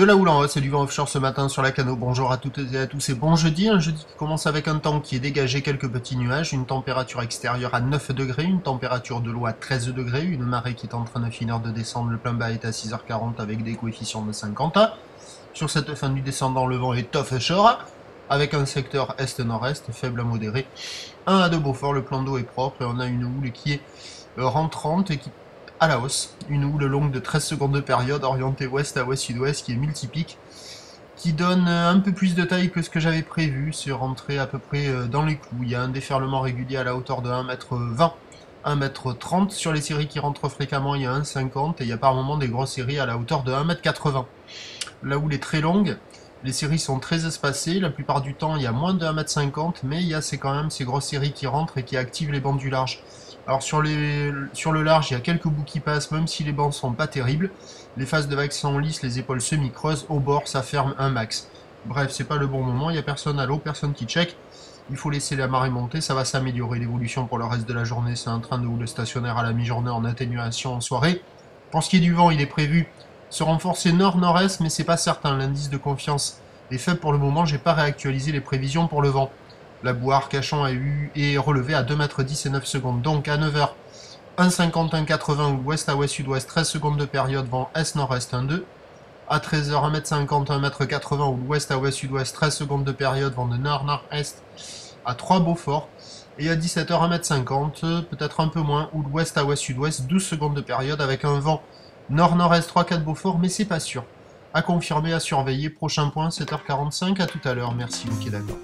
la houle en haut, c'est du vent offshore ce matin sur la Cano. Bonjour à toutes et à tous et bon jeudi. Un jeudi qui commence avec un temps qui est dégagé, quelques petits nuages, une température extérieure à 9 degrés, une température de l'eau à 13 degrés, une marée qui est en train de finir de descendre. Le plein bas est à 6h40 avec des coefficients de 50. Sur cette fin du descendant, le vent est offshore avec un secteur est-nord-est faible à modéré. 1 à 2 Beaufort, le plan d'eau est propre et on a une houle qui est rentrante et qui à la hausse, une houle longue de 13 secondes de période orientée ouest à ouest-sud-ouest qui est multipique, qui donne un peu plus de taille que ce que j'avais prévu, c'est rentré à peu près dans les clous. Il y a un déferlement régulier à la hauteur de 1m20, 1m30, sur les séries qui rentrent fréquemment il y a 1m50 et il y a par moment des grosses séries à la hauteur de 1m80. La houle est très longue, les séries sont très espacées, la plupart du temps il y a moins de 1m50, mais il y a quand même ces grosses séries qui rentrent et qui activent les bancs du large. Alors sur le large, il y a quelques bouts qui passent, même si les bancs sont pas terribles. Les faces de vagues sont lisses, les épaules semi-creuses, au bord ça ferme un max. Bref, c'est pas le bon moment, il n'y a personne à l'eau, personne qui check. Il faut laisser la marée monter, ça va s'améliorer. L'évolution pour le reste de la journée, c'est un train de houle stationnaire à la mi-journée en atténuation en soirée. Pour ce qui est du vent, il est prévu se renforcer nord-nord-est, mais c'est pas certain. L'indice de confiance est faible pour le moment, j'ai pas réactualisé les prévisions pour le vent. La boue Arcachon est relevée à 2m10 et 9 secondes. Donc à 9h, 1,50, 1,80 ou ouest à ouest-sud-ouest, 13 secondes de période, vent est-nord-est 1,2. À 13h, 1m50, 1m80 ou ouest à ouest-sud-ouest, 13 secondes de période, vent de nord-nord-est à 3 Beaufort. Et à 17h, 1m50, peut-être un peu moins, ou ouest à ouest-sud-ouest, 12 secondes de période avec un vent nord-nord-est 3-4 Beaufort, mais c'est pas sûr. À confirmer, à surveiller. Prochain point, 7h45, à tout à l'heure. Merci, ok d'accord.